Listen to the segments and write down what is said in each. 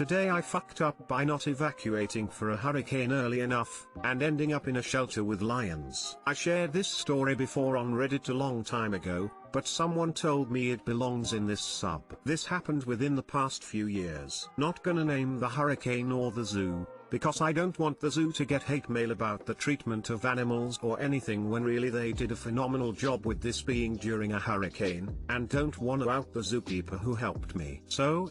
Today I fucked up by not evacuating for a hurricane early enough, and ending up in a shelter with lions. I shared this story before on Reddit a long time ago, but someone told me it belongs in this sub. This happened within the past few years. Not gonna name the hurricane or the zoo, because I don't want the zoo to get hate mail about the treatment of animals or anything, when really they did a phenomenal job with this being during a hurricane, and don't want to out the zookeeper who helped me. So,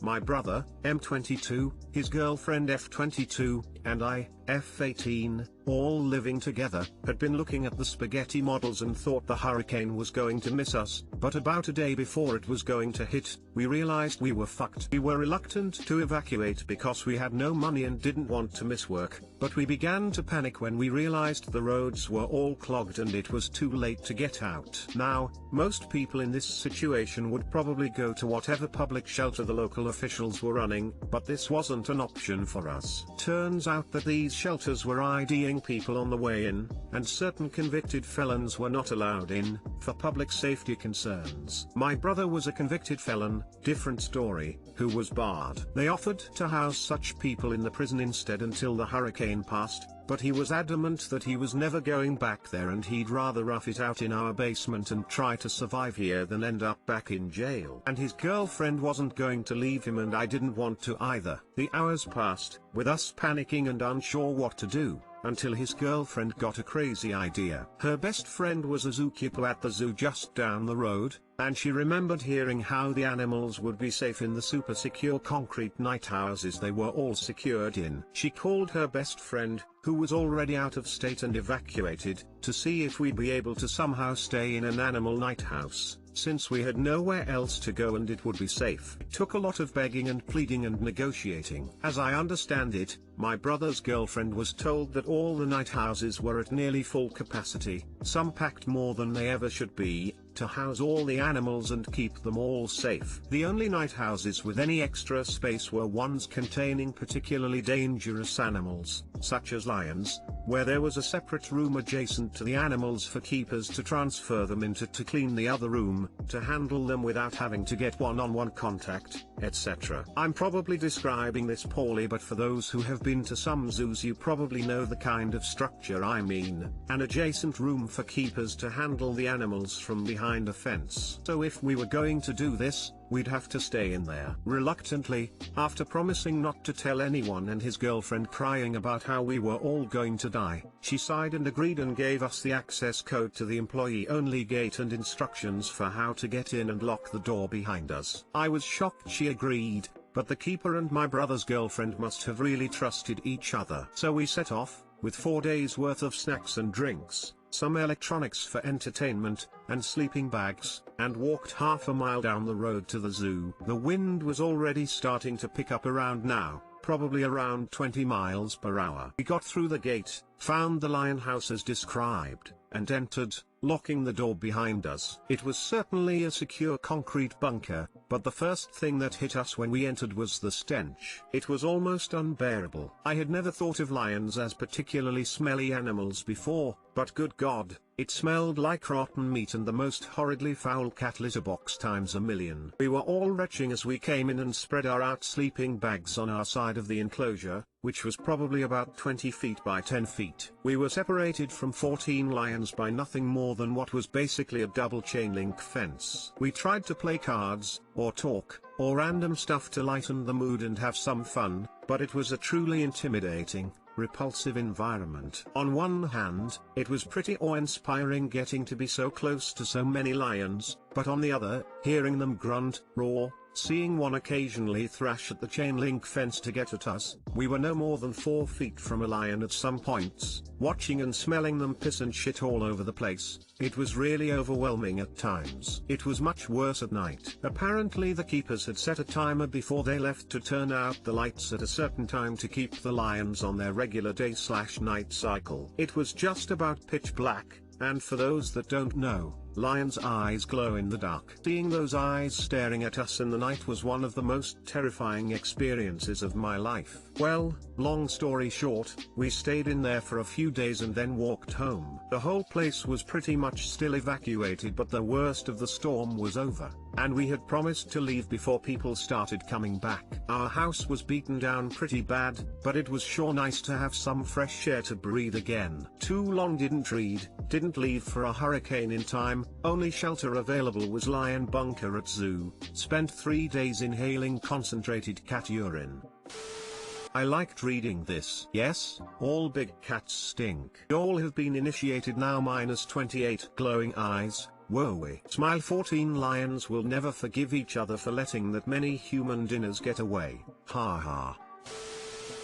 my brother, M22, his girlfriend F22, and I, F18, all living together, had been looking at the spaghetti models and thought the hurricane was going to miss us, but about a day before it was going to hit, we realized we were fucked. We were reluctant to evacuate because we had no money and didn't want to miss work, but we began to panic when we realized the roads were all clogged and it was too late to get out. Now, most people in this situation would probably go to whatever public shelter the local officials were running, but this wasn't an option for us. Turns out that these shelters were IDing people on the way in, and certain convicted felons were not allowed in, for public safety concerns. My brother was a convicted felon, different story, who was barred. They offered to house such people in the prison instead until the hurricane passed, but he was adamant that he was never going back there and he'd rather rough it out in our basement and try to survive here than end up back in jail. And his girlfriend wasn't going to leave him, and I didn't want to either. The hours passed, with us panicking and unsure what to do, until his girlfriend got a crazy idea. Her best friend was a zookeeper at the zoo just down the road, and she remembered hearing how the animals would be safe in the super secure concrete night houses they were all secured in. She called her best friend, who was already out of state and evacuated, to see if we'd be able to somehow stay in an animal night house, since we had nowhere else to go and it would be safe. It took a lot of begging and pleading and negotiating. As I understand it, my brother's girlfriend was told that all the night houses were at nearly full capacity, some packed more than they ever should be, to house all the animals and keep them all safe. The only night houses with any extra space were ones containing particularly dangerous animals, such as lions, where there was a separate room adjacent to the animals for keepers to transfer them into to clean the other room, to handle them without having to get one-on-one contact, etc. I'm probably describing this poorly, but for those who have been to some zoos you probably know the kind of structure I mean. An adjacent room for keepers to handle the animals from behind a fence. So if we were going to do this, we'd have to stay in there. Reluctantly, after promising not to tell anyone and his girlfriend crying about how we were all going to die, she sighed and agreed and gave us the access code to the employee-only gate and instructions for how to get in and lock the door behind us. I was shocked she agreed, but the keeper and my brother's girlfriend must have really trusted each other. So we set off, with 4 days worth of snacks and drinks, some electronics for entertainment, and sleeping bags, and walked half a mile down the road to the zoo. The wind was already starting to pick up around now, probably around 20 miles per hour. We got through the gate, found the lion house as described, and entered, locking the door behind us. It was certainly a secure concrete bunker, but the first thing that hit us when we entered was the stench. It was almost unbearable. I had never thought of lions as particularly smelly animals before, but good God, it smelled like rotten meat and the most horridly foul cat litter box times a million. We were all retching as we came in and spread our out sleeping bags on our side of the enclosure, which was probably about 20 feet by 10 feet. We were separated from 14 lions by nothing more than what was basically a double chain link fence. We tried to play cards, or talk, or random stuff to lighten the mood and have some fun, but it was a truly intimidating, repulsive environment. On one hand, it was pretty awe-inspiring getting to be so close to so many lions, but on the other, hearing them grunt, roar, seeing one occasionally thrash at the chain link fence to get at us, we were no more than 4 feet from a lion at some points, watching and smelling them piss and shit all over the place. It was really overwhelming at times. It was much worse at night. Apparently the keepers had set a timer before they left to turn out the lights at a certain time to keep the lions on their regular day/night cycle. It was just about pitch black, and for those that don't know, Lion's eyes glow in the dark. Seeing those eyes staring at us in the night was one of the most terrifying experiences of my life. Well, long story short, we stayed in there for a few days and then walked home. The whole place was pretty much still evacuated, but the worst of the storm was over, and we had promised to leave before people started coming back. Our house was beaten down pretty bad, but it was sure nice to have some fresh air to breathe again. Too long didn't read, didn't leave for a hurricane in time, only shelter available was lion bunker at zoo, spent 3 days inhaling concentrated cat urine. I liked reading this. Yes, all big cats stink. All have been initiated now. -28 glowing eyes. Wowie. Smile. 14 lions will never forgive each other for letting that many human dinners get away. Ha ha.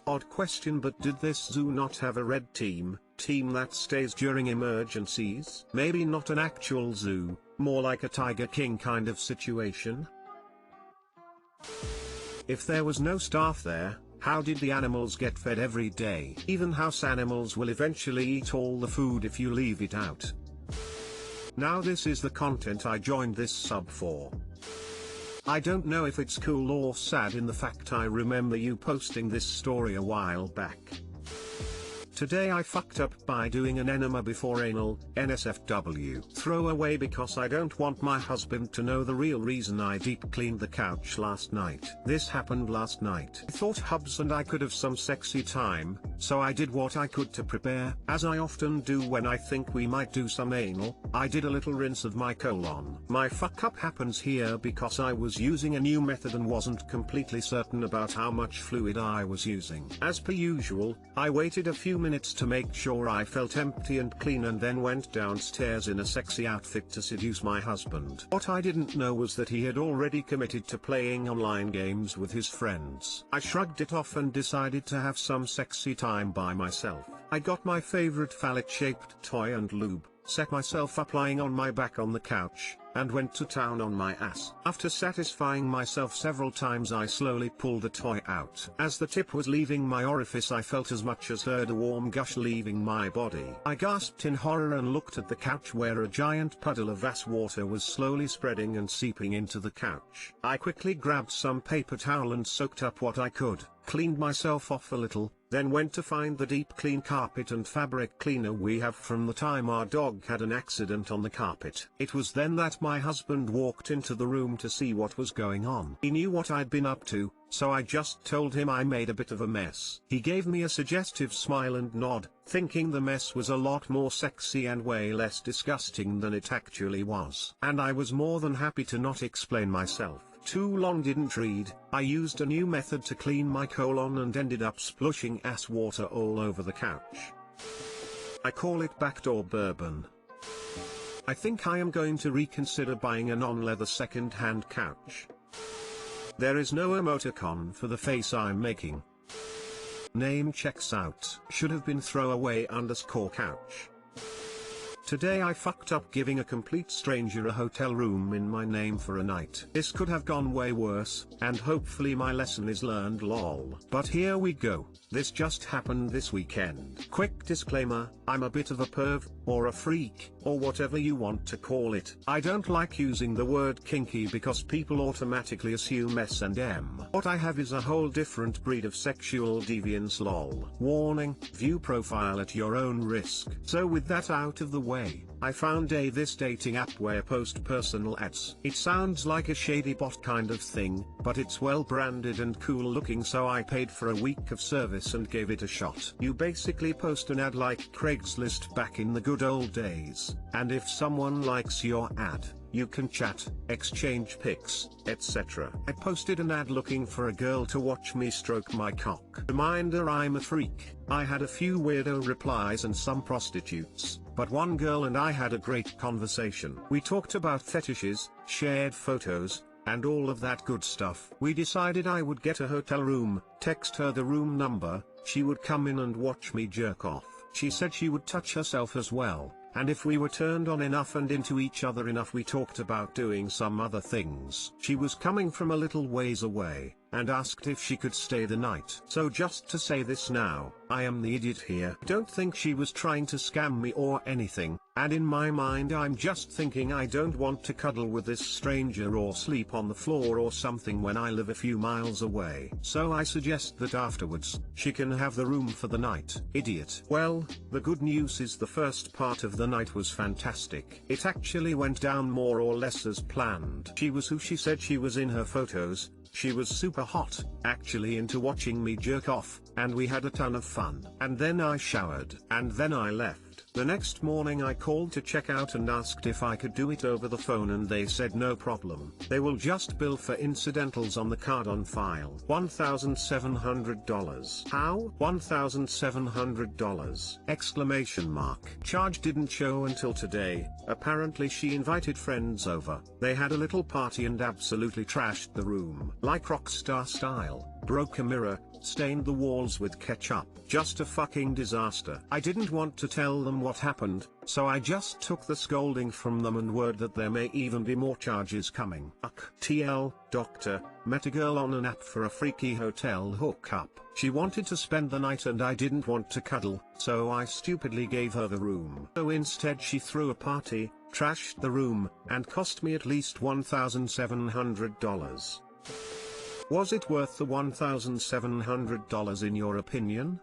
Odd question, but did this zoo not have a red team that stays during emergencies? Maybe not an actual zoo, more like a Tiger King kind of situation? If there was no staff there, how did the animals get fed every day? Even house animals will eventually eat all the food if you leave it out. Now this is the content I joined this sub for. I don't know if it's cool or sad in the fact I remember you posting this story a while back. Today I fucked up by doing an enema before anal, NSFW. Throw away because I don't want my husband to know the real reason I deep cleaned the couch last night. This happened last night. I thought Hubs and I could have some sexy time, so I did what I could to prepare. As I often do when I think we might do some anal, I did a little rinse of my colon. My fuck up happens here because I was using a new method and wasn't completely certain about how much fluid I was using. As per usual, I waited a few minutes to make sure I felt empty and clean and then went downstairs in a sexy outfit to seduce my husband. What I didn't know was that he had already committed to playing online games with his friends. I shrugged it off and decided to have some sexy time by myself. I got my favorite phallic-shaped toy and lube, set myself up lying on my back on the couch, and went to town on my ass. After satisfying myself several times I slowly pulled the toy out. As the tip was leaving my orifice I felt as much as heard a warm gush leaving my body. I gasped in horror and looked at the couch where a giant puddle of ass water was slowly spreading and seeping into the couch. I quickly grabbed some paper towel and soaked up what I could, cleaned myself off a little, then went to find the deep clean carpet and fabric cleaner we have from the time our dog had an accident on the carpet. It was then that my husband walked into the room to see what was going on. He knew what I'd been up to, so I just told him I made a bit of a mess. He gave me a suggestive smile and nod, thinking the mess was a lot more sexy and way less disgusting than it actually was. And I was more than happy to not explain myself. Too long didn't read, I used a new method to clean my colon and ended up splushing ass water all over the couch. I call it backdoor bourbon. I think I am going to reconsider buying a non-leather second-hand couch. There is no emoticon for the face I'm making. Name checks out. Should have been throwaway _ couch. Today I fucked up giving a complete stranger a hotel room in my name for a night. This could have gone way worse, and hopefully my lesson is learned lol. But here we go, this just happened this weekend. Quick disclaimer, I'm a bit of a perv, or a freak, or whatever you want to call it. I don't like using the word kinky because people automatically assume S&M. What I have is a whole different breed of sexual deviance lol. Warning, view profile at your own risk. So with that out of the way, I found this dating app where post personal ads. It sounds like a shady bot kind of thing, but it's well branded and cool looking, so I paid for a week of service and gave it a shot. You basically post an ad like Craigslist back in the good old days, and if someone likes your ad, you can chat, exchange pics, etc. I posted an ad looking for a girl to watch me stroke my cock. Reminder, I'm a freak. I had a few weirdo replies and some prostitutes, but one girl and I had a great conversation. We talked about fetishes, shared photos, and all of that good stuff. We decided I would get a hotel room, text her the room number, she would come in and watch me jerk off. She said she would touch herself as well, and if we were turned on enough and into each other enough we talked about doing some other things. She was coming from a little ways away, and asked if she could stay the night. So just to say this now, I am the idiot here. Don't think she was trying to scam me or anything, and in my mind I'm just thinking I don't want to cuddle with this stranger or sleep on the floor or something when I live a few miles away. So I suggest that afterwards, she can have the room for the night. Idiot. Well, the good news is the first part of the night was fantastic. It actually went down more or less as planned. She was who she said she was in her photos. She was super hot, actually into watching me jerk off, and we had a ton of fun. And then I showered. And then I left. The next morning I called to check out and asked if I could do it over the phone, and they said no problem. They will just bill for incidentals on the card on file. $1,700. How? $1,700! Exclamation mark. Charge didn't show until today. Apparently she invited friends over. They had a little party and absolutely trashed the room. Like rockstar style. Broke a mirror, stained the walls with ketchup. Just a fucking disaster. I didn't want to tell them what happened, so I just took the scolding from them and word that there may even be more charges coming. TL, doctor, met a girl on an app for a freaky hotel hookup. She wanted to spend the night and I didn't want to cuddle, so I stupidly gave her the room. So instead she threw a party, trashed the room, and cost me at least $1,700. Was it worth the $1,700 in your opinion?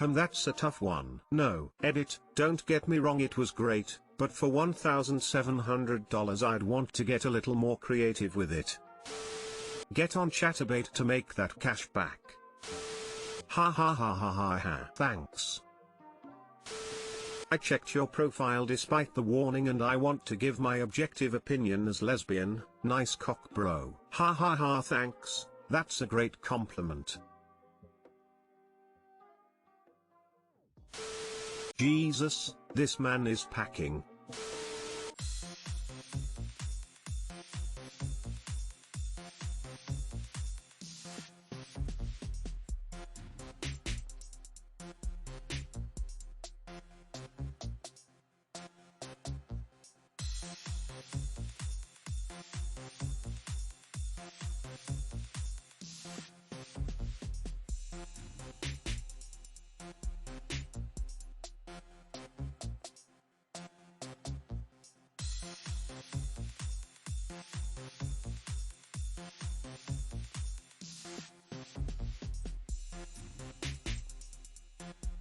And that's a tough one. No. Edit, don't get me wrong, it was great, but for $1,700 I'd want to get a little more creative with it. Get on Chatterbait to make that cash back. Ha ha ha ha ha ha. Thanks. I checked your profile despite the warning and I want to give my objective opinion as lesbian. Nice cock bro. Ha ha ha. Thanks, that's a great compliment. Jesus, this man is packing.